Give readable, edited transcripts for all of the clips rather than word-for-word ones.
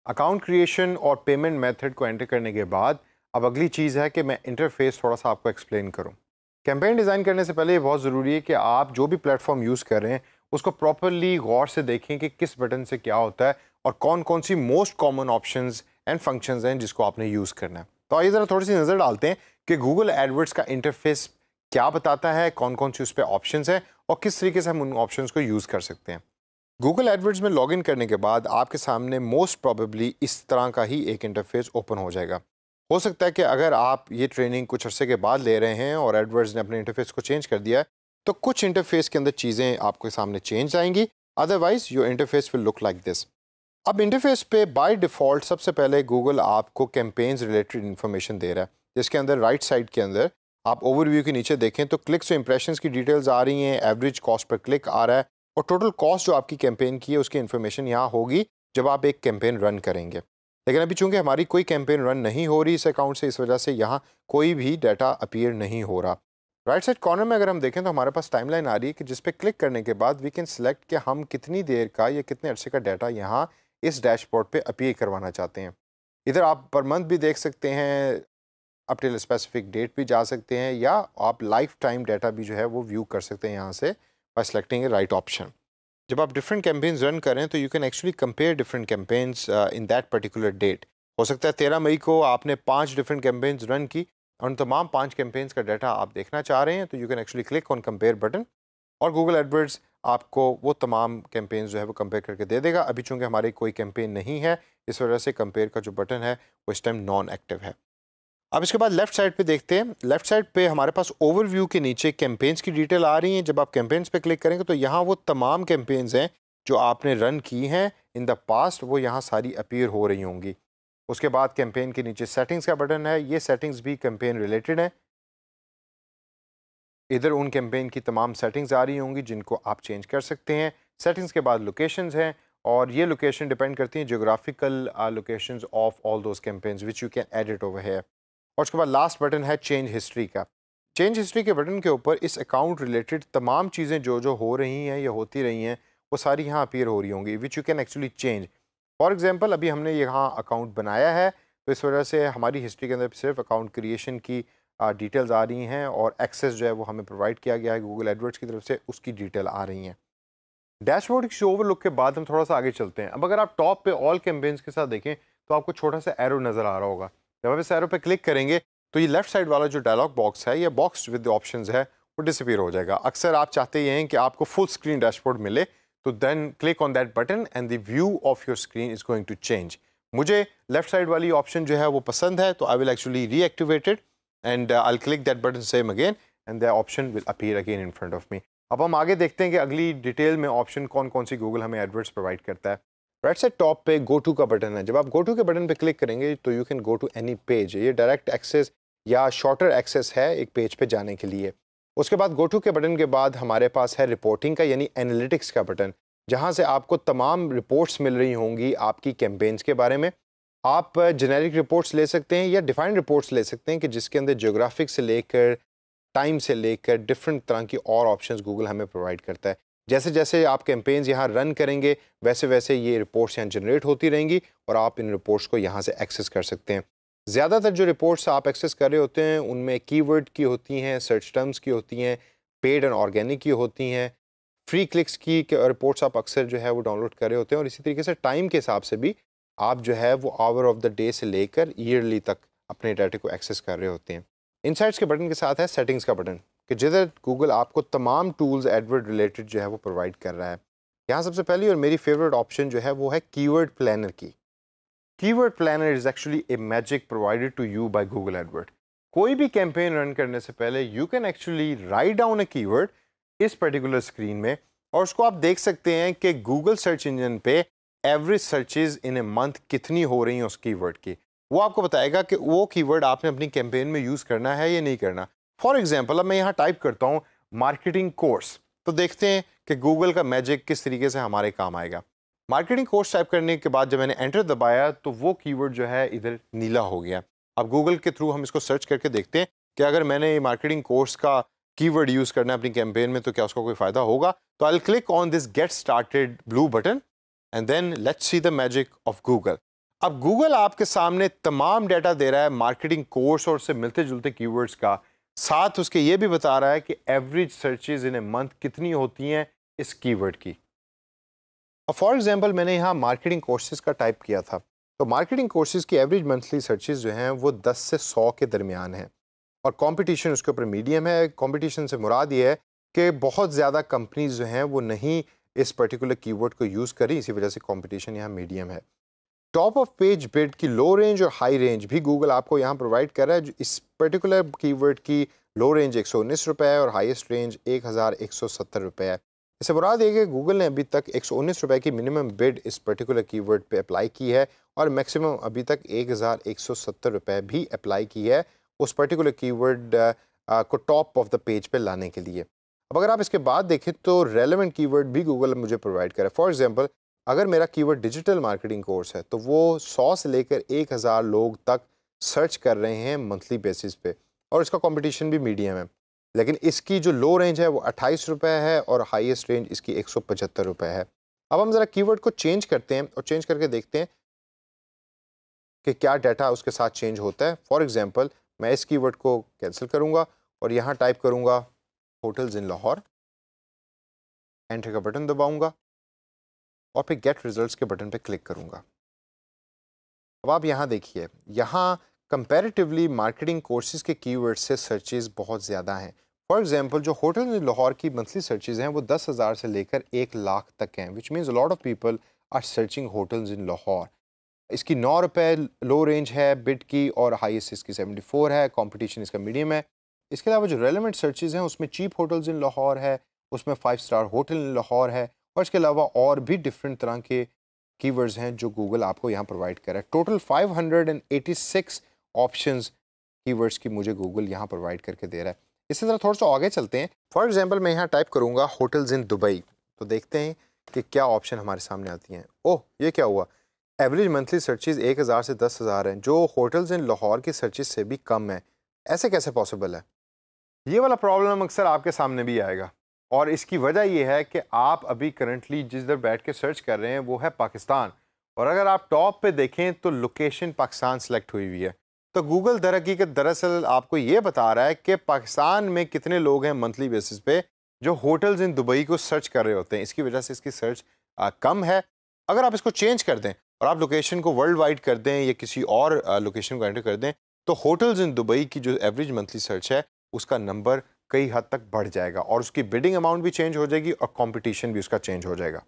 Account creation और payment method को enter करने के बाद अब अगली चीज़ है कि मैं इंटरफेस थोड़ा सा आपको एक्सप्लेन करूं। कैंपेन डिज़ाइन करने से पहले ये बहुत ज़रूरी है कि आप जो भी प्लेटफॉर्म यूज़ कर रहे हैं उसको प्रॉपरली गौर से देखें कि किस बटन से क्या होता है और कौन कौन सी most common options and functions हैं जिसको आपने यूज़ करना है। तो आइए ज़रा थोड़ी सी नज़र डालते हैं कि गूगल एडवर्ड्स का इंटरफेस क्या बताता है, कौन कौन सी उस पर ऑप्शंस हैं और किस तरीके से हम उन ऑप्शंस को यूज़ कर सकते हैं। गूगल एडवर्ड्स में लॉगिन करने के बाद आपके सामने मोस्ट प्रोबेबली इस तरह का ही एक इंटरफेस ओपन हो जाएगा। हो सकता है कि अगर आप ये ट्रेनिंग कुछ अरसे के बाद ले रहे हैं और एडवर्ड्स ने अपने इंटरफेस को चेंज कर दिया है, तो कुछ इंटरफेस के अंदर चीज़ें आपके सामने चेंज आएंगी, otherwise your interface will look like this. अब इंटरफेस पे बाय डिफ़ॉल्ट सबसे पहले गूगल आपको कैंपेन्स रिलेटेड इन्फॉर्मेशन दे रहा है, जिसके अंदर राइट साइड के अंदर आप ओवरव्यू के नीचे देखें तो क्लिक्स और इंप्रेशंस की डिटेल्स आ रही हैं, एवरेज कॉस्ट पर क्लिक आ रहा है और टोटल कॉस्ट जो आपकी कैंपेन की है उसकी इन्फॉर्मेशन यहाँ होगी जब आप एक कैंपेन रन करेंगे। लेकिन अभी चूंकि हमारी कोई कैंपेन रन नहीं हो रही इस अकाउंट से, इस वजह से यहाँ कोई भी डाटा अपीयर नहीं हो रहा। राइट साइड कॉर्नर में अगर हम देखें तो हमारे पास टाइमलाइन आ रही है कि जिस पे क्लिक करने के बाद वी कैन सेलेक्ट कि हम कितनी देर का या कितने अरसे का डाटा यहाँ इस डैशबोर्ड पे अपीयर करवाना चाहते हैं। इधर आप पर मंथ भी देख सकते हैं, अप टिल स्पेसिफिक डेट भी जा सकते हैं, या आप लाइफ टाइम डाटा भी जो है वो व्यू कर सकते हैं यहाँ से by selecting a right option. जब आप डिफरेंट कैंपेन्स रन करें तो you can actually compare different campaigns in that particular date. हो सकता है 13 मई को आपने 5 डिफरेंट कैंपेन्स रन की और उन तमाम 5 कैंपेन्स का डाटा आप देखना चाह रहे हैं, तो you can actually click on compare button और गूगल एडवर्ड्स आपको वो तमाम कैंपेन्स जो है वो कंपेयर करके दे देगा। अभी चूंकि हमारी कोई कैंपेन नहीं है, इस वजह से कंपेयर का जो बटन है वो इस टाइम नॉन एक्टिव है। अब इसके बाद लेफ्ट साइड पे देखते हैं। लेफ्ट साइड पे हमारे पास ओवरव्यू के नीचे कैंपेन्स की डिटेल आ रही हैं। जब आप कैंपेन्स पे क्लिक करेंगे तो यहाँ वो तमाम कैंपेन्स हैं जो आपने रन की हैं इन द पास्ट, वो यहाँ सारी अपीयर हो रही होंगी। उसके बाद कैंपेन के नीचे सेटिंग्स का बटन है, ये सेटिंग्स भी कैंपेन रिलेटेड है। इधर उन कैंपेन की तमाम सेटिंग्स आ रही होंगी जिनको आप चेंज कर सकते हैं। सेटिंग्स के बाद लोकेशंस हैं और ये लोकेशन डिपेंड करती हैं geographical locations of all those campaigns which you can edit over here. और उसके बाद लास्ट बटन है चेंज हिस्ट्री का। चेंज हिस्ट्री के बटन के ऊपर इस अकाउंट रिलेटेड तमाम चीज़ें जो जो हो रही हैं या होती रही हैं वो सारी यहाँ अपीयर हो रही होंगी which you can actually change. For example अभी हमने यहाँ अकाउंट बनाया है तो इस वजह से हमारी हिस्ट्री के अंदर सिर्फ अकाउंट क्रिएशन की डिटेल्स आ रही हैं और एक्सेस जो है वो हमें प्रोवाइड किया गया है गूगल एडवर्ड्स की तरफ से, उसकी डिटेल आ रही हैं। डैशबोर्ड की ओवरलुक के बाद हम थोड़ा सा आगे चलते हैं। अब अगर आप टॉप पे ऑल कैंपेन्स के साथ देखें तो आपको छोटा सा एरो नज़र आ रहा होगा। जब आप इस एरो पे क्लिक करेंगे तो ये लेफ्ट साइड वाला जो डायलॉग बॉक्स है या बॉक्स विद ऑप्शंस है वो डिसअपीयर हो जाएगा। अक्सर आप चाहते ये हैं कि आपको फुल स्क्रीन डैशबोर्ड मिले, तो then click on that button and the view of your screen is going to change. मुझे लेफ्ट साइड वाली ऑप्शन जो है वो पसंद है, तो I will actually reactivate it and I will click that button same again and the option will appear again in front of me. अब हम आगे देखते हैं कि अगली डिटेल में ऑप्शन कौन कौन सी गूगल हमें एडवर्ड्स प्रोवाइड करता है। राइट साइड टॉप पे गो टू का बटन है। जब आप गो टू के बटन पे क्लिक करेंगे तो you can go to any page. ये डायरेक्ट एक्सेस या शॉर्टर एक्सेस है एक पेज पे जाने के लिए। उसके बाद गो टू के बटन के बाद हमारे पास है रिपोर्टिंग का यानी एनालिटिक्स का बटन, जहाँ से आपको तमाम रिपोर्ट्स मिल रही होंगी आपकी कैंपेन्स के बारे में। आप जेनेरिक रिपोर्ट्स ले सकते हैं या डिफाइंड रिपोर्ट्स ले सकते हैं कि जिसके अंदर ज्योग्राफिक से लेकर टाइम से लेकर डिफरेंट तरह की और ऑप्शंस गूगल हमें प्रोवाइड करता है। जैसे जैसे आप कैंपेन्स यहाँ रन करेंगे वैसे वैसे ये रिपोर्ट्स यहाँ जनरेट होती रहेंगी और आप इन रिपोर्ट्स को यहाँ से एक्सेस कर सकते हैं। ज़्यादातर जो रिपोर्ट्स आप एक्सेस कर रहे होते हैं उनमें कीवर्ड की होती हैं, सर्च टर्म्स की होती हैं, पेड एंड ऑर्गेनिक की होती हैं, फ्री क्लिक्स की रिपोर्ट्स आप अक्सर जो है वो डाउनलोड कर रहे होते हैं। और इसी तरीके से टाइम के हिसाब से भी आप जो है वो आवर ऑफ द डे से लेकर ईयरली तक अपने डाटा को एक्सेस कर रहे होते हैं। इनसाइट्स के बटन के साथ है सेटिंग्स का बटन कि जिधर गूगल आपको तमाम टूल्स एडवर्ड रिलेटेड जो है वो प्रोवाइड कर रहा है। यहाँ सबसे पहली और मेरी फेवरेट ऑप्शन जो है वो है कीवर्ड प्लानर की। Keyword planner is actually a magic provided to you by Google AdWord. कोई भी कैंपेन रन करने से पहले you can actually write down a keyword इस पर्टिकुलर स्क्रीन में और उसको आप देख सकते हैं कि गूगल सर्च इंजन पे average searches in a month कितनी हो रही हैं उस कीवर्ड की। वो आपको बताएगा कि वो कीवर्ड आपने अपनी कैंपेन में यूज़ करना है या नहीं करना। फॉर एग्जांपल अब मैं यहाँ टाइप करता हूँ मार्केटिंग कोर्स, तो देखते हैं कि गूगल का मैजिक किस तरीके से हमारे काम आएगा। मार्केटिंग कोर्स टाइप करने के बाद जब मैंने एंटर दबाया तो वो कीवर्ड जो है इधर नीला हो गया। अब गूगल के थ्रू हम इसको सर्च करके देखते हैं कि अगर मैंने मार्केटिंग कोर्स का कीवर्ड यूज़ करना है अपनी कैंपेन में तो क्या उसका कोई फ़ायदा होगा। तो I will click on this get started blue button and then let's see the magic of Google. अब गूगल आपके सामने तमाम डाटा दे रहा है मार्केटिंग कोर्स और उससे मिलते जुलते कीवर्ड्स का, साथ उसके ये भी बता रहा है कि average searches in a month कितनी होती हैं इस कीवर्ड की। अब फॉर एग्जांपल मैंने यहाँ मार्केटिंग कोर्सेज का टाइप किया था, तो मार्केटिंग कोर्सेज की एवरेज मंथली सर्चेज जो हैं वो 10 से 100 के दरमियान है और कंपटीशन उसके ऊपर मीडियम है। कंपटीशन से मुराद ये है कि बहुत ज़्यादा कंपनीज जो हैं वो नहीं इस पर्टिकुलर कीवर्ड को यूज़ करी, इसी वजह से कंपटीशन यहाँ मीडियम है। टॉप ऑफ पेज बिड की लो रेंज और हाई रेंज भी गूगल आपको यहाँ प्रोवाइड कर रहा है। इस पर्टिकुलर कीवर्ड की लो रेंज 119 रुपये है और हाईएस्ट रेंज 1170 रुपये है। इससे मुराद ये कि गूगल ने अभी तक 119 रुपये की मिनिमम बिड इस पर्टिकुलर कीवर्ड पे अप्लाई की है और मैक्सिमम अभी तक 1170 रुपये भी अप्लाई की है उस पर्टिकुलर कीवर्ड को टॉप ऑफ द पेज पे लाने के लिए। अब अगर आप इसके बाद देखें तो रेलेवेंट कीवर्ड भी गूगल मुझे प्रोवाइड करे। फॉर एग्जांपल अगर मेरा कीवर्ड डिजिटल मार्केटिंग कोर्स है तो वो 100 से लेकर 1000 लोग तक सर्च कर रहे हैं मंथली बेसिस पे और इसका कंपटीशन भी मीडियम है। लेकिन इसकी जो लो रेंज है वो 28 रुपये है और हाईएस्ट रेंज इसकी 175 रुपये है। अब हम ज़रा कीवर्ड को चेंज करते हैं और चेंज करके देखते हैं कि क्या डाटा उसके साथ चेंज होता है। फॉर एग्जांपल मैं इस कीवर्ड को कैंसिल करूँगा और यहाँ टाइप करूँगा होटल्स इन लाहौर, एंटर का बटन दबाऊँगा और फिर गेट रिजल्ट्स के बटन पे क्लिक करूँगा। अब आप यहाँ देखिए, यहाँ कंपैरेटिवली मार्केटिंग कोर्सेज के कीवर्ड से सर्चेज बहुत ज़्यादा हैं। फॉर एग्जांपल जो होटल्स इन लाहौर की मंथली सर्चेज हैं वो 10,000 से लेकर 1 लाख तक हैं, which means a lot of people are searching hotels in Lahore. इसकी 9 रुपये लो रेंज है बिड की और हाईएस्ट इसकी 74 है, कंपटीशन इसका मीडियम है। इसके अलावा जो रेलेवेंट सर्चेज हैं उसमें चीप होटल्स इन लाहौर है, उसमें 5 स्टार होटल इन लाहौर है और इसके अलावा और भी डिफरेंट तरह के कीवर्ड्स हैं जो गूगल आपको यहाँ प्रोवाइड कर रहा है। टोटल 586 ऑप्शंस कीवर्ड्स की मुझे गूगल यहाँ प्रोवाइड करके दे रहा है। इससे ज़रा थोड़ा सा आगे चलते हैं। फॉर एग्जांपल मैं यहाँ टाइप करूँगा होटल्स इन दुबई, तो देखते हैं कि क्या ऑप्शन हमारे सामने आती हैं। ओह, ये क्या हुआ, एवरेज मंथली सर्चेज 1000 से 10,000 हैं, जो होटल्स इन लाहौर की सर्चेज से भी कम है। ऐसे कैसे पॉसिबल है? ये वाला प्रॉब्लम अक्सर आपके सामने भी आएगा और इसकी वजह यह है कि आप अभी करंटली जिस दर बैठ के सर्च कर रहे हैं वो है पाकिस्तान, और अगर आप टॉप पे देखें तो लोकेशन पाकिस्तान सेलेक्ट हुई हुई है। तो गूगल दरहकीकत दरअसल आपको ये बता रहा है कि पाकिस्तान में कितने लोग हैं मंथली बेसिस पे जो होटल्स इन दुबई को सर्च कर रहे होते हैं। इसकी वजह से इसकी सर्च कम है। अगर आप इसको चेंज कर दें और आप लोकेशन को वर्ल्ड वाइड कर दें या किसी और लोकेशन को एंटर कर दें तो होटल्स इन दुबई की जो एवरेज मंथली सर्च है उसका नंबर कई हद तक बढ़ जाएगा और उसकी बिडिंग अमाउंट भी चेंज हो जाएगी और कंपटीशन भी उसका चेंज हो जाएगा।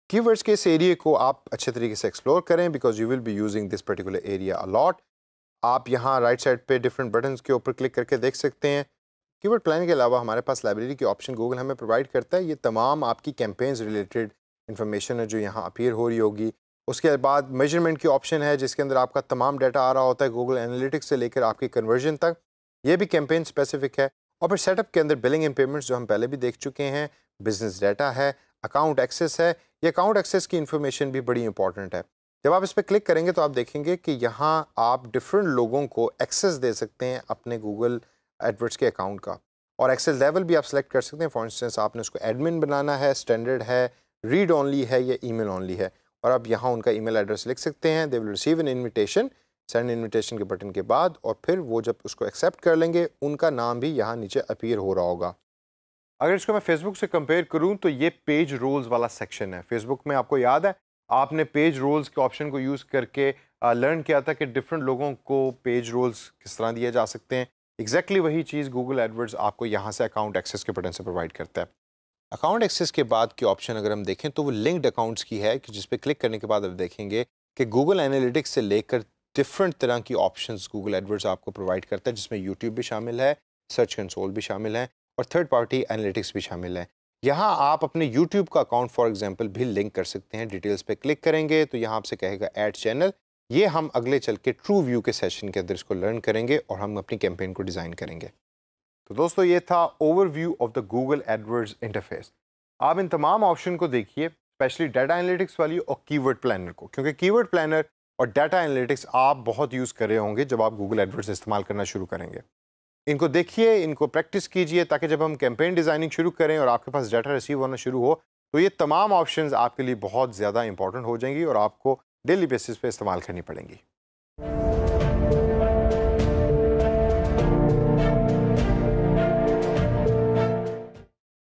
कीवर्ड्स के इस एरिया को आप अच्छे तरीके से एक्सप्लोर करें because you will be using this particular area a lot. आप यहाँ राइट साइड पे डिफरेंट बटन्स के ऊपर क्लिक करके देख सकते हैं। कीवर्ड प्लान के अलावा हमारे पास लाइब्रेरी की ऑप्शन गूगल हमें प्रोवाइड करता है। ये तमाम आपकी कैंपेन्स रिलेटेड इंफॉर्मेशन है जो यहाँ अपीयर हो रही होगी। उसके बाद मेजरमेंट की ऑप्शन है जिसके अंदर आपका तमाम डाटा आ रहा होता है, गूगल एनालिटिक्स से लेकर आपकी कन्वर्जन तक, ये भी कैंपेन स्पेसिफिक है। और फिर सेटअप के अंदर बिलिंग एंड पेमेंट्स जो हम पहले भी देख चुके हैं, बिजनेस डाटा है, अकाउंट एक्सेस है। ये अकाउंट एक्सेस की इन्फॉर्मेशन भी बड़ी इंपॉर्टेंट है। जब आप इस पर क्लिक करेंगे तो आप देखेंगे कि यहाँ आप डिफरेंट लोगों को एक्सेस दे सकते हैं अपने गूगल एडवर्ड्स के अकाउंट का, और एक्सेस लेवल भी आप सेलेक्ट कर सकते हैं। फॉर इंस्टेंस आपने उसको एडमिन बनाना है, स्टैंडर्ड है, रीड ओनली है या ईमेल ओनली है, और आप यहाँ उनका ईमेल एड्रेस लिख सकते हैं। They will receive an invitation, send invitation के बटन के बाद, और फिर वो जब उसको एक्सेप्ट कर लेंगे उनका नाम भी यहाँ नीचे अपीयर हो रहा होगा। अगर इसको मैं फेसबुक से कंपेयर करूँ तो ये पेज रोल्स वाला सेक्शन है। फेसबुक में आपको याद है आपने पेज रोल्स के ऑप्शन को यूज़ करके लर्न किया था कि डिफरेंट लोगों को पेज रोल्स किस तरह दिए जा सकते हैं। एग्जैक्टली वही चीज़ गूगल एडवर्ड्स आपको यहाँ से अकाउंट एक्सेस के बटन से प्रोवाइड करता है। अकाउंट एक्सेस के बाद की ऑप्शन अगर हम देखें तो वो लिंक्ड अकाउंट्स की है कि जिस पे क्लिक करने के बाद आप देखेंगे कि गूगल एनालिटिक्स से लेकर डिफरेंट तरह की ऑप्शंस गूगल एडवर्ड्स आपको प्रोवाइड करता है, जिसमें यूट्यूब भी शामिल है, सर्च कंसोल भी शामिल है और थर्ड पार्टी एनालिटिक्स भी शामिल है। यहाँ आप अपने यूट्यूब का अकाउंट फॉर एग्जांपल भी लिंक कर सकते हैं। डिटेल्स पे क्लिक करेंगे तो यहाँ आपसे कहेगा ऐड चैनल। ये हम अगले चल के ट्रू व्यू के सेशन के अंदर इसको लर्न करेंगे और हम अपनी कैंपेन को डिज़ाइन करेंगे। तो दोस्तों ये था overview of the Google AdWords interface. आप इन तमाम ऑप्शन को देखिए, स्पेशली डाटा एनालिटिक्स वाली और कीवर्ड प्लानर को, क्योंकि कीवर्ड प्लानर और डाटा एनालिटिक्स आप बहुत यूज़ कर रहे होंगे जब आप गूगल एडवर्ड्स इस्तेमाल करना शुरू करेंगे। इनको देखिए, इनको प्रैक्टिस कीजिए ताकि जब हम कैंपेन डिज़ाइनिंग शुरू करें और आपके पास डाटा रिसीव होना शुरू हो तो ये तमाम ऑप्शंस आपके लिए बहुत ज़्यादा इंपॉर्टेंट हो जाएंगी और आपको डेली बेसिस पे इस्तेमाल करनी पड़ेंगी।